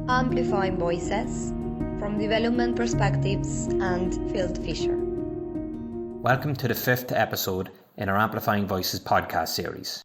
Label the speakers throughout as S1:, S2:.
S1: Amplifying Voices from development perspectives and Field Fisher.
S2: Welcome to the 5th episode in our Amplifying Voices podcast series.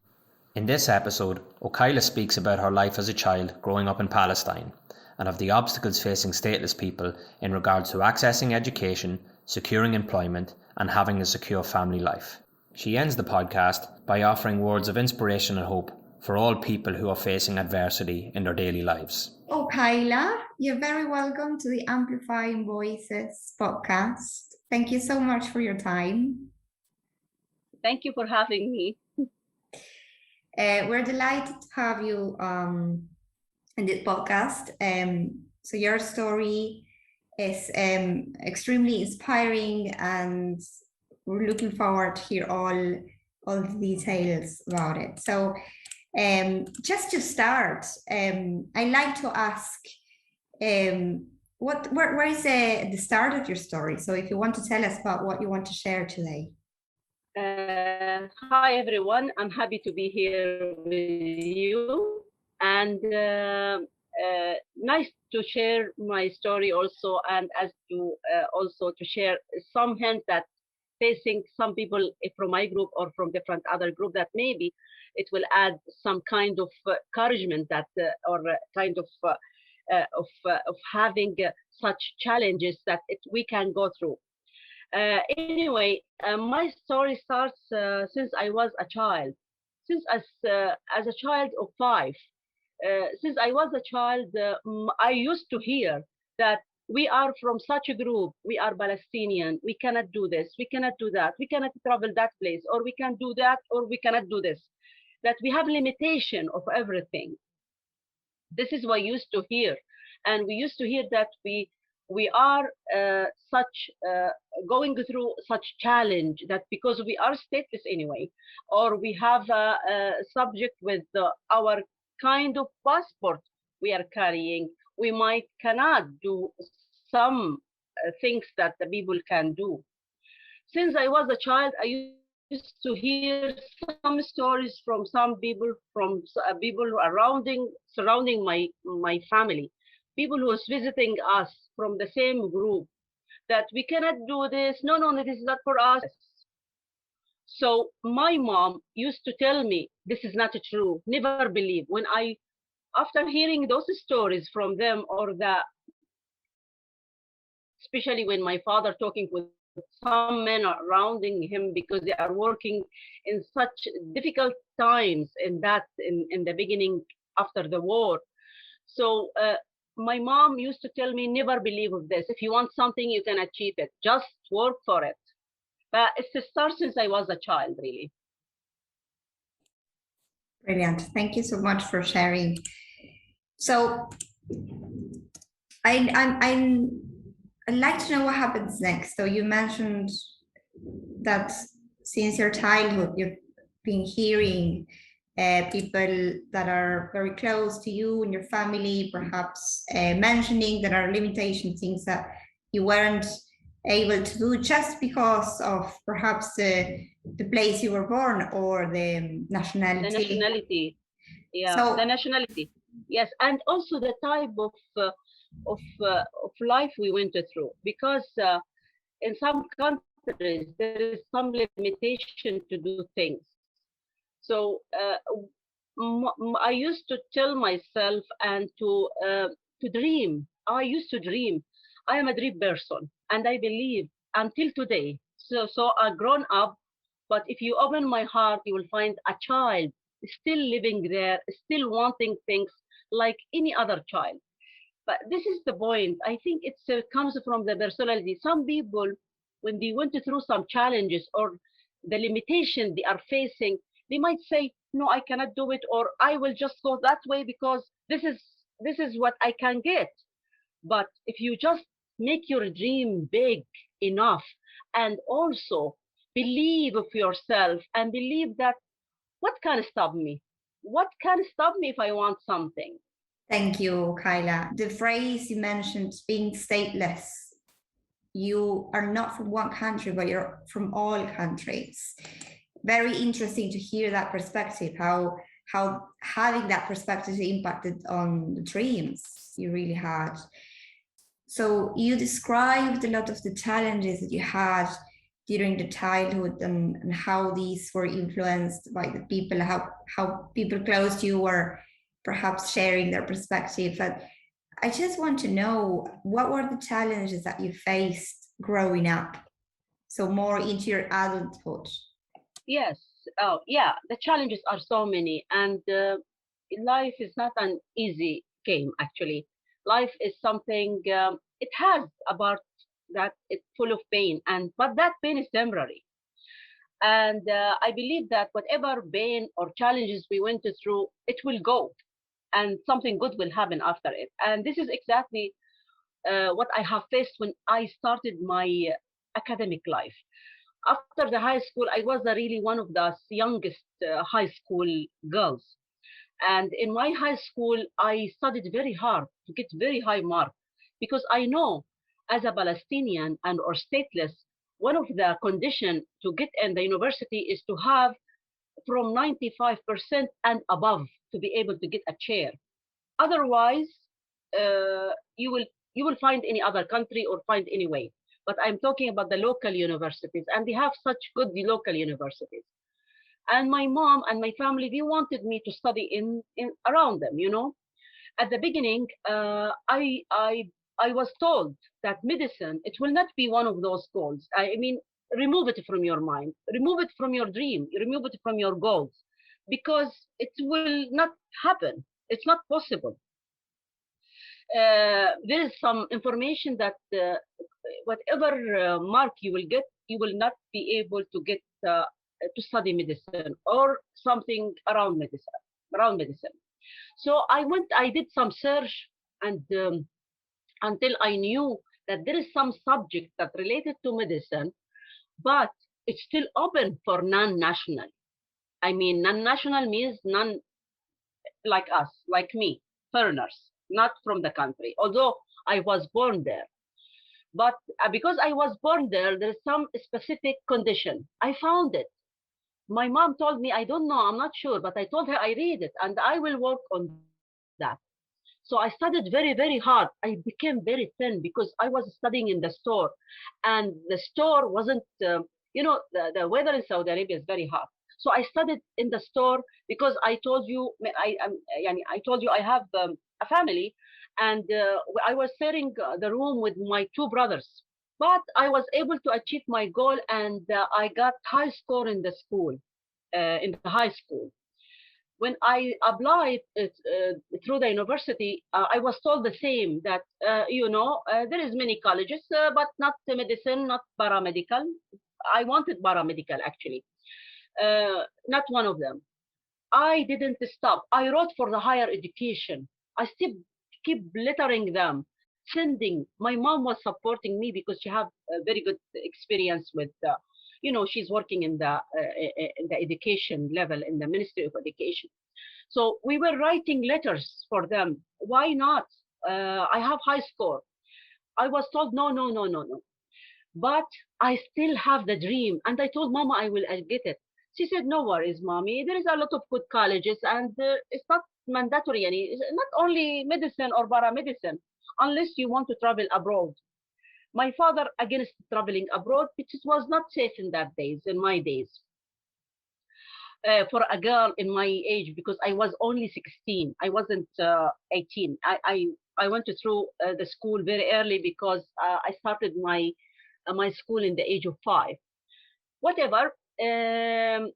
S2: In this episode, Okaila speaks about her life as a child growing up in Palestine and of the obstacles facing stateless people in regards to accessing education, securing employment, and having a secure family life. She ends the podcast by offering words of inspiration and hope for all people who are facing adversity in their daily lives.
S3: Okaila, you're very welcome to the Amplifying Voices podcast. Thank you so much for your time.
S4: Thank you for having me.
S3: We're delighted to have you in this podcast. So your story is extremely inspiring, and we're looking forward to hear all the details about it. So just to start, I like to ask, where is the start of your story? So if you want to tell us about what you want to share today.
S4: Hi everyone, I'm happy to be here with you, and nice to share my story also, and as to also to share some hints that facing some people from my group or from different other group, that maybe it will add some kind of encouragement that or kind of having such challenges that we can go through. Anyway, my story starts since I was a child, since as a child of 5. Since I was a child, I used to hear that we are from such a group, we are Palestinian, we cannot do this, we cannot do that, we cannot travel that place, or we can do that, or we cannot do this, that we have limitation of everything. This is what I used to hear. And we used to hear that we are going through such challenge, that because we are stateless anyway, or we have a subject with our kind of passport we are carrying, we cannot do some things that the people can do. Since I was a child, I used to hear some stories from some people, from people surrounding my family, people who was visiting us from the same group, that we cannot do this. No, this is not for us. So my mom used to tell me, this is not true. Never believe. After hearing those stories from them, or especially when my father talking with some men surrounding him because they are working in such difficult times in the beginning after the war. So my mom used to tell me, never believe of this. If you want something, you can achieve it. Just work for it. But it starts since I was a child, really.
S3: Brilliant. Thank you so much for sharing. So I'd like to know what happens next. So you mentioned that since your childhood, you've been hearing people that are very close to you and your family, perhaps mentioning there are limitations, things that you weren't able to do just because of perhaps the place you were born or the nationality.
S4: The nationality, yeah, the nationality, yes, and also the type of life we went through, because in some countries there is some limitation to do things. So I used to tell myself and to dream. I used to dream. I am a dream person, and I believe until today. So I've grown up, but if you open my heart, you will find a child still living there, still wanting things like any other child. But this is the point. I think it comes from the personality. Some people, when they went through some challenges or the limitation they are facing, they might say, no, I cannot do it, or I will just go that way because this is what I can get. But if you just make your dream big enough, and also believe of yourself and believe that, what can stop me? What can stop me if I want something?
S3: Thank you, Okaila. The phrase you mentioned, being stateless, you are not from one country, but you're from all countries. Very interesting to hear that perspective, how how having that perspective impacted on the dreams you really had. So you described a lot of the challenges that you had during the childhood, and how these were influenced by the people, how people close to you were perhaps sharing their perspective. But I just want to know, what were the challenges that you faced growing up, so more into your adulthood?
S4: Yes. Oh, yeah. The challenges are so many, and life is not an easy game. Actually, life is something. It has about that. It's full of pain, but that pain is temporary. And I believe that whatever pain or challenges we went through, it will go, and something good will happen after it. And this is exactly what I have faced when I started my academic life. After the high school, I was really one of the youngest high school girls. And in my high school, I studied very hard to get very high mark, because I know, as a Palestinian and or stateless, one of the conditions to get in the university is to have from 95% and above to be able to get a chair. Otherwise, you will find any other country or find any way. But I'm talking about the local universities, and they have such good local universities. And my mom and my family, they wanted me to study in around them. At the beginning, I was told that medicine, it will not be one of those goals. I mean, remove it from your mind, remove it from your dream, remove it from your goals, because it will not happen. It's not possible. There is some information that whatever mark you will get, you will not be able to get to study medicine or something around medicine. So I did some search, and until I knew that there is some subject that related to medicine, but it's still open for non-national. I mean, non-national means none like us, like me, foreigners, not from the country, although I was born there. But because I was born there, there is some specific condition. I found it. My mom told me, I don't know, I'm not sure, but I told her I read it and I will work on that. So I studied very, very hard. I became very thin because I was studying in the store, and the store wasn't, the weather in Saudi Arabia is very hot. So I studied in the store because I told you, I told you I have a family, and I was sharing the room with my two brothers. But I was able to achieve my goal, and I got high score in the school, in the high school. When I applied through the university, I was told the same, that, there is many colleges, but not medicine, not paramedical. I wanted paramedical, actually. Not one of them. I didn't stop. I wrote for the higher education. I still keep lettering them, sending. My mom was supporting me because she had a very good experience with, she's working in the education level in the Ministry of Education. So we were writing letters for them. Why not? I have high score. I was told, no, no, no, no, no. But I still have the dream. And I told Mama I will get it. She said, no worries, Mommy. There is a lot of good colleges, and it's not mandatory. It's not only medicine or paramedicine, unless you want to travel abroad. My father against traveling abroad, which was not safe in my days. For a girl in my age, because I was only 16. I wasn't 18. I went through the school very early because I started my school in the age of 5. Whatever. In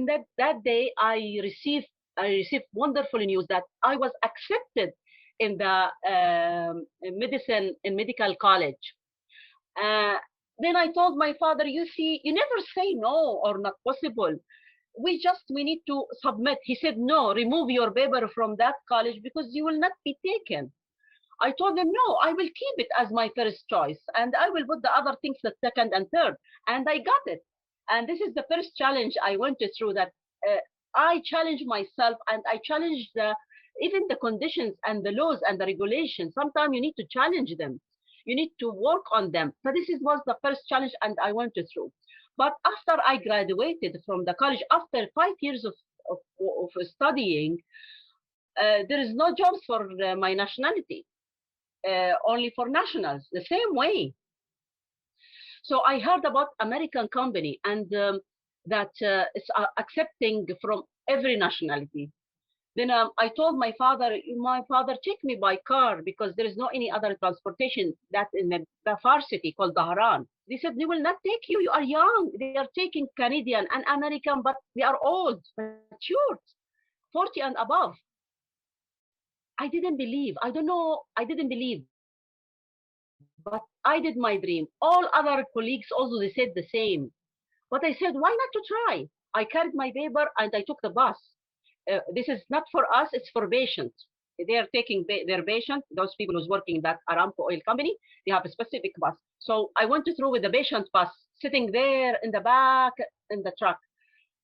S4: that day, I received wonderful news that I was accepted in the medical college. Then I told my father, you see, you never say no or not possible. We need to submit. He said, no, remove your paper from that college because you will not be taken. I told him, no, I will keep it as my first choice, and I will put the other things the second and third. And I got it. And this is the first challenge I went through, that I challenged myself, and I challenged even the conditions and the laws and the regulations. Sometimes you need to challenge them. You need to work on them. So this was the first challenge, and I went through. But after I graduated from the college, after 5 years of of studying, there is no jobs for my nationality, only for nationals, the same way. So I heard about American company and that it's accepting from every nationality. Then I told my father, take me by car because there is no any other transportation that in the far city called Dahran. They said, they will not take you. You are young. They are taking Canadian and American, but they are old, mature, 40 and above. I didn't believe. I don't know. I didn't believe. But I did my dream. All other colleagues also, they said the same. But I said, why not to try? I carried my paper and I took the bus. This is not for us, it's for patients. They are taking their patient, those people who's working in that Aramco oil company, they have a specific bus. So I went through with the patient bus, sitting there in the back in the truck.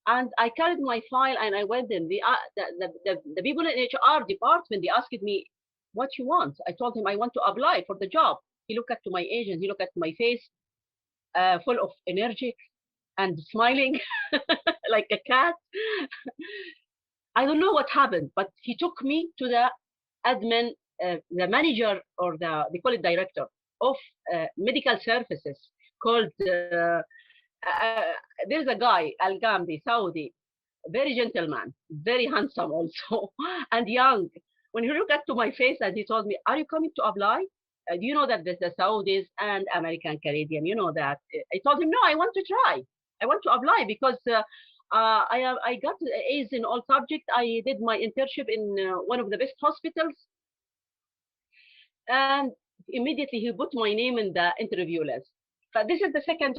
S4: And I carried my file and I went in. The people in HR department, they asked me, what you want? I told him I want to apply for the job. He looked at my agent, he looked at my face, full of energy and smiling like a cat. I don't know what happened, but he took me to the admin, the manager, or they call it director of medical services called, there's a guy, Al Gamdi, Saudi, very gentleman, very handsome also, and young. When he looked at to my face and he told me, are you coming to apply? Do you know that there's the Saudis and American Canadian, you know that? I told him, no, I want to try. I want to apply because I got A's in all subjects. I did my internship in one of the best hospitals. And immediately he put my name in the interview list. But this is the second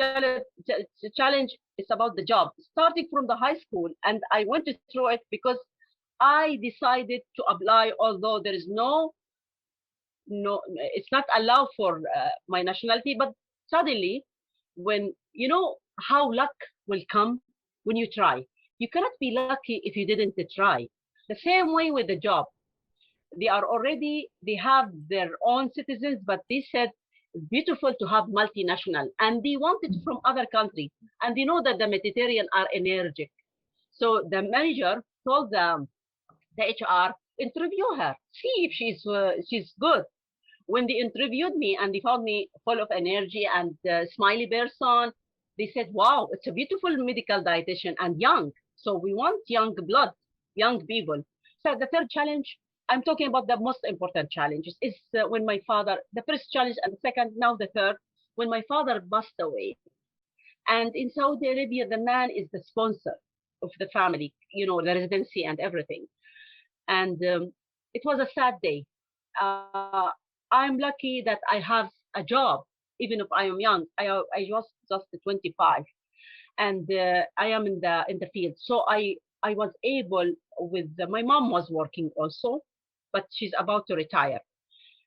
S4: challenge. It's about the job. Starting from the high school, and I went through it because I decided to apply, although there is no, it's not allowed for my nationality. But suddenly, when you know how luck will come when you try, you cannot be lucky if you didn't try. The same way with the job. They have their own citizens, but they said it's beautiful to have multinational, and they want it from other countries, and they know that the Mediterranean are energetic. So the manager told the HR, interview her, see if she's good. When they interviewed me and they found me full of energy and smiley person, they said, wow, it's a beautiful medical dietitian and young. So we want young blood, young people. So the third challenge, I'm talking about the most important challenges, is when my father, the first challenge and the second, now the third, when my father passed away. And in Saudi Arabia, the man is the sponsor of the family, you know, the residency and everything. And it was a sad day. I'm lucky that I have a job, even if I am young. I was just 25, and I am in the field. So I was able with my mom was working also, but she's about to retire.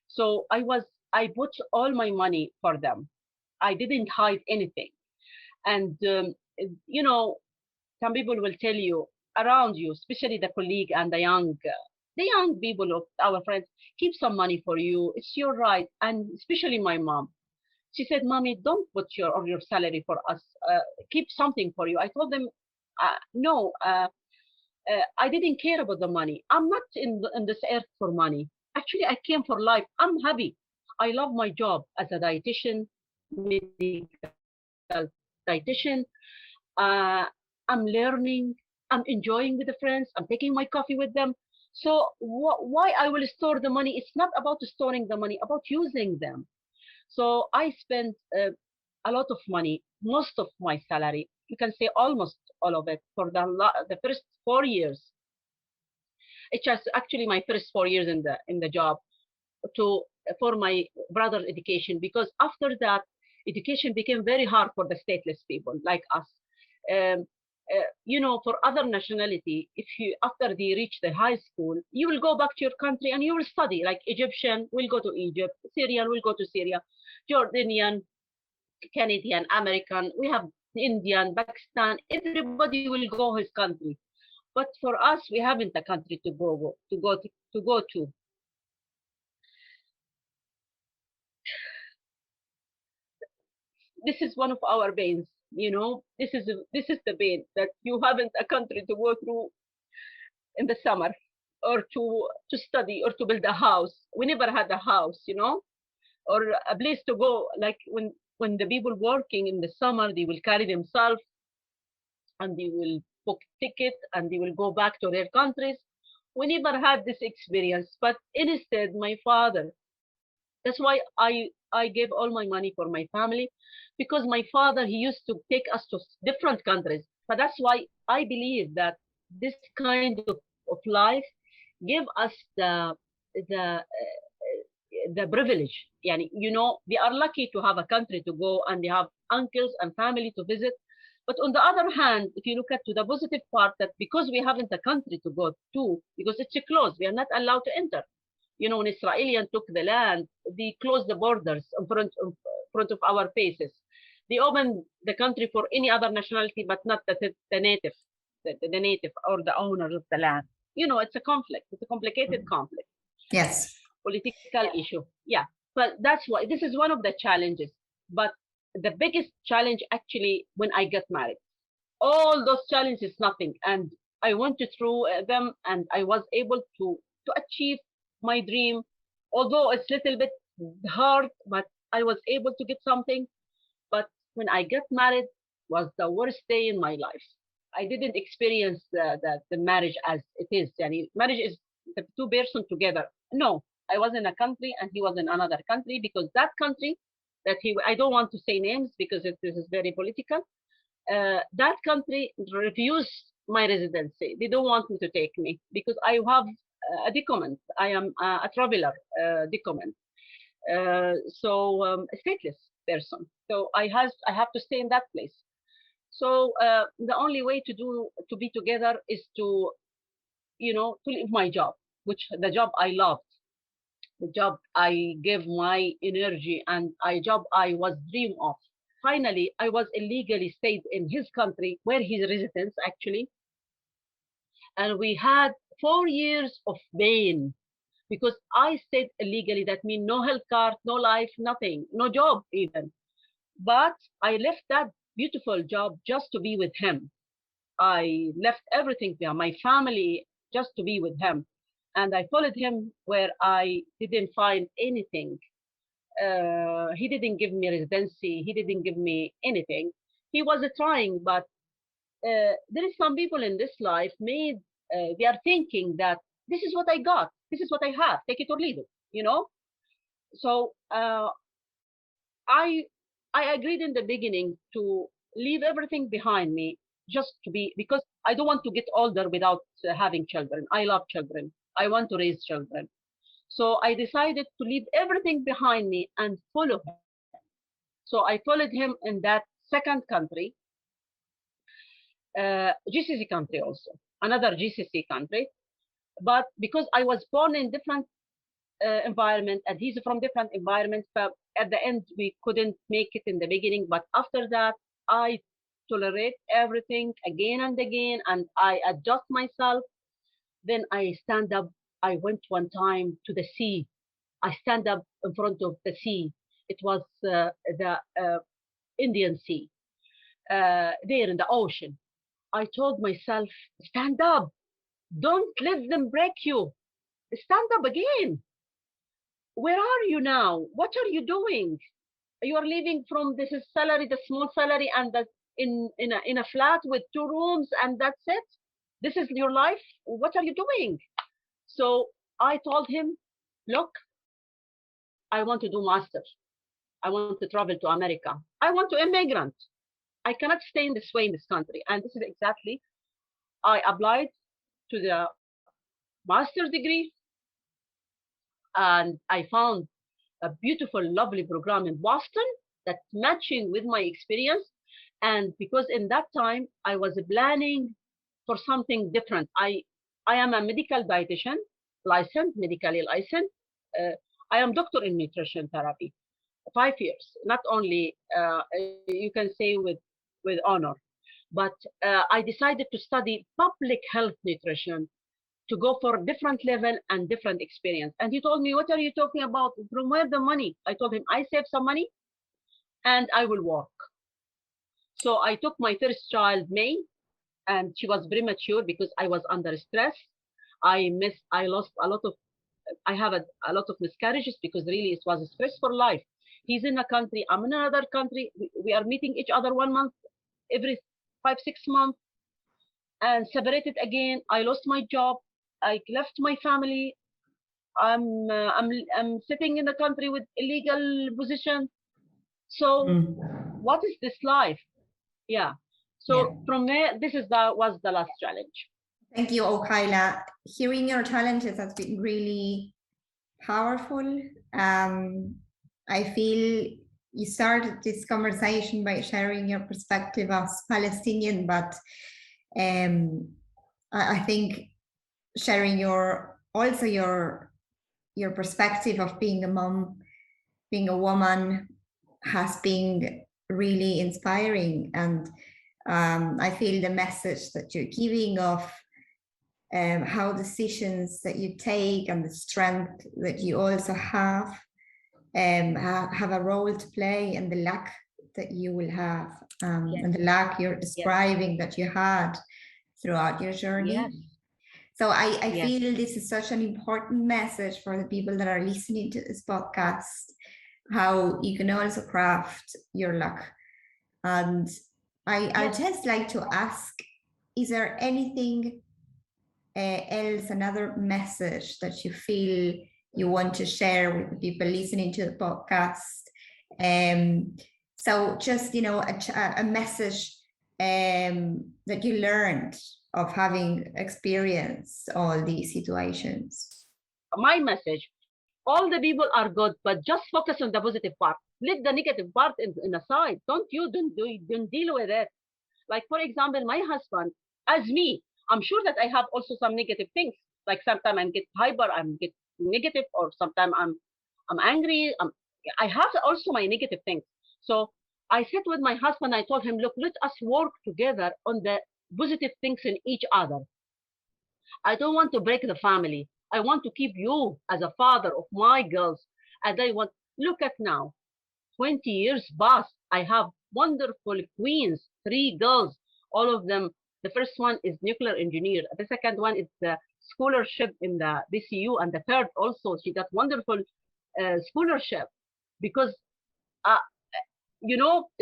S4: So I put all my money for them. I didn't hide anything, and you know, some people will tell you around you, especially the colleague and the young people of our friends, keep some money for you. It's your right. And especially my mom. She said, Mommy, don't put your salary for us. Keep something for you. I told them, no, I didn't care about the money. I'm not in this earth for money. Actually, I came for life. I'm happy. I love my job as a dietitian, medical dietitian. I'm learning. I'm enjoying with the friends. I'm taking my coffee with them. So why I will store the money? It's not about storing the money, about using them. So I spent a lot of money, most of my salary, you can say almost all of it, for the first 4 years. It's just actually my first 4 years in the job for my brother's education, because after that, education became very hard for the stateless people like us. You know, for other nationality, if you after they reach the high school, you will go back to your country and you will study. Like Egyptian will go to Egypt, Syrian will go to Syria, Jordanian, Canadian, American. We have Indian, Pakistan. Everybody will go his country. But for us, we haven't a country to go to. This is one of our pains. You know, this is the pain that you haven't a country to go through. in the summer, or to study, or to build a house. We never had a house, or a place to go. Like when the people working in the summer, they will carry themselves and they will book ticket and they will go back to their countries. We never had this experience, but instead, my father. That's why I gave all my money for my family, because my father, he used to take us to different countries. But that's why I believe that this kind of life give us the the privilege. Yani, they are lucky to have a country to go, and they have uncles and family to visit. But on the other hand, if you look at to the positive part, that because we haven't a country to go to, because it's closed, we are not allowed to enter. When Israelis took the land, they closed the borders in front of our faces. They opened the country for any other nationality, but not the native, the native or the owner of the land. It's a conflict. It's a complicated conflict.
S3: Yes.
S4: Political issue. Yeah. But that's why this is one of the challenges. But the biggest challenge actually when I got married. All those challenges, nothing. And I went through them, and I was able to achieve my dream, although it's a little bit hard, but I was able to get something. But when I got married, was the worst day in my life. I didn't experience the marriage as it is. Yani, marriage is the two persons together. No, I was in a country and he was in another country, because that country that I don't want to say names because this is very political. That country refused my residency. They don't want me to take me because I have a document. I am a traveler document. So a stateless person. So I have to stay in that place. So the only way to be together is to leave my job, which the job I loved, the job I gave my energy, and a job I was dream of. Finally, I was illegally stayed in his country, where his residence actually, and we had 4 years of pain because I stayed illegally. That means no health card, no life, nothing, no job even. But I left that beautiful job just to be with him. I left everything there, my family, just to be with him. And I followed him where I didn't find anything. He didn't give me residency. He didn't give me anything. He was trying, but there is some people in this life they are thinking that this is what I got. This is what I have. Take it or leave it, So I agreed in the beginning to leave everything behind me just to be, because I don't want to get older without having children. I love children. I want to raise children. So I decided to leave everything behind me and follow him. So I followed him in that second country, GCC country also, another GCC country. But because I was born in different environment and he's from different environments, but at the end we couldn't make it in the beginning. But after that, I tolerate everything again and again, and I adjust myself. Then I stand up. I went one time to the sea. I stand up in front of the sea. It was the Indian Sea, there in the ocean. I told myself, stand up. Don't let them break you. Stand up again. Where are you now? What are you doing? You are living from this salary, the small salary, and that in a flat with 2 rooms, and that's it. This is your life. What are you doing? So I told him, look, I want to do masters. I want to travel to America. I want to immigrant. I cannot stay in this way in this country. And this is exactly, I applied to the master's degree, and I found a beautiful, lovely program in Boston that's matching with my experience. And because in that time I was planning for something different. I am a medical dietitian, licensed, medically licensed. I am doctor in nutrition therapy, 5 years. Not only you can say with honor, but I decided to study public health nutrition, to go for different level and different experience. And he told me, what are you talking about? From where the money? I told him, I save some money and I will work. So I took my first child, May, and she was premature because I was under stress. I lost a lot of, I have a lot of miscarriages because really it was a stressful life. He's in a country, I'm in another country. We are meeting each other 1 month, every 5-6 months, and separated again. I lost my job. I left my family. I'm sitting in the country with illegal position. So what is this life? Yeah. So from there, was the last challenge.
S3: Thank you, Okaila. Hearing your challenges has been really powerful. I feel you started this conversation by sharing your perspective as Palestinian, but I think sharing your perspective of being a mom, being a woman, has been really inspiring. And I feel the message that you're giving of how decisions that you take and the strength that you also have a role to play, and the luck that you will have, and the luck you're describing that you had throughout your journey.
S4: Yes.
S3: So I feel this is such an important message for the people that are listening to this podcast, how you can also craft your luck. And I'd just like to ask, is there anything else, another message that you feel you want to share with the people listening to the podcast? So just, a message that you learned of having experienced all these situations.
S4: My message, all the people are good, but just focus on the positive part. Let the negative part in aside. Don't deal with it. Like, for example, my husband, as me, I'm sure that I have also some negative things. Like sometimes I get hyper, I get negative, or sometimes I'm angry. I have also my negative things. So I sat with my husband. I told him, look, let us work together on the positive things in each other. I don't want to break the family. I want to keep you as a father of my girls. And I want, look at now, 20 years past, I have wonderful queens, 3 girls, all of them. The first one is nuclear engineer. The second one is the scholarship in the BCU. And the third also, she got wonderful scholarship because,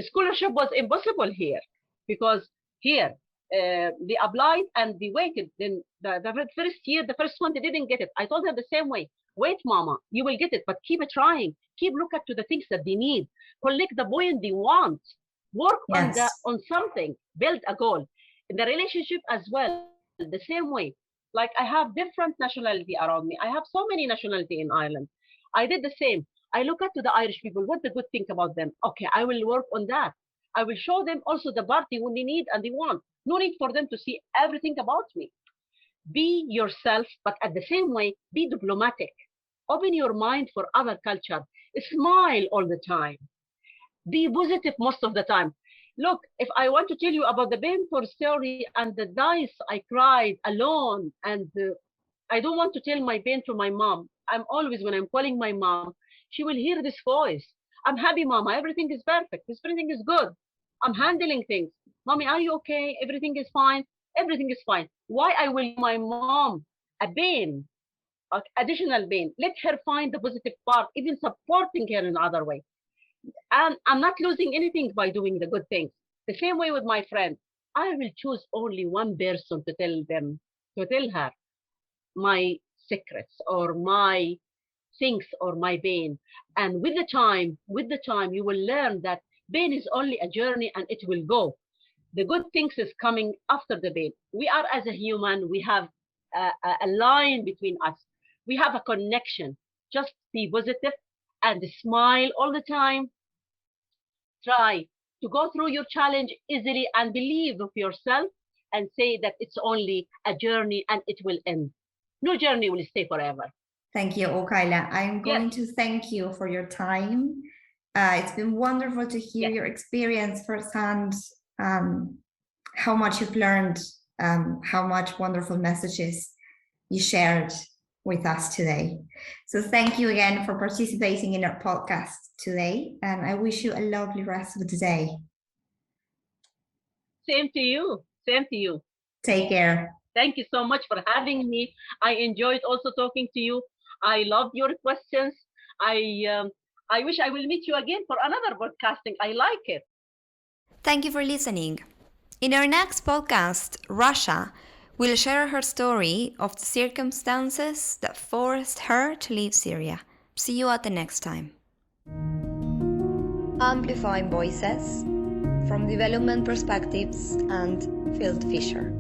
S4: scholarship was impossible here because here they applied and they waited. Then the first year, the first one, they didn't get it. I told her the same way. Wait, mama, you will get it, but keep trying. Keep look at to the things that they need. Collect the point they want. Work on something. Build a goal. In the relationship as well, the same way. Like I have different nationality around me. I have so many nationality in Ireland. I did the same. I look at to the Irish people. What the good thing about them? Okay, I will work on that. I will show them also the party when they need and they want. No need for them to see everything about me. Be yourself, but at the same way, be diplomatic. Open your mind for other culture. Smile all the time. Be positive most of the time. Look, if I want to tell you about the painful story and the days I cried alone, and I don't want to tell my pain to my mom. I'm always, when I'm calling my mom, she will hear this voice. I'm happy, mama. Everything is perfect. Everything is good. I'm handling things. Mommy, are you okay? Everything is fine. Everything is fine. Why I will my mom a pain, additional pain? Let her find the positive part, even supporting her in other way. And I'm not losing anything by doing the good things. The same way with my friend. I will choose only one person to tell her my secrets or my things or my pain. And with the time, you will learn that pain is only a journey and it will go. The good things is coming after the pain. We are, as a human, we have a line between us. We have a connection. Just be positive and smile all the time. Try to go through your challenge easily and believe of yourself and say that it's only a journey and it will end. No journey will stay forever.
S3: Thank you, Okaila. I'm going to thank you for your time. It's been wonderful to hear your experience firsthand, how much you've learned, how much wonderful messages you shared with us today. So thank you again for participating in our podcast today, and I wish you a lovely rest of the day.
S4: Same to you. Same to you.
S3: Take care.
S4: Thank you so much for having me. I enjoyed also talking to you. I love your questions. I wish I will meet you again for another podcasting. I like it.
S1: Thank you for listening. In our next podcast, Russia will share her story of the circumstances that forced her to leave Syria. See you at the next time. Amplifying Voices from Development Perspectives and Field Fisher.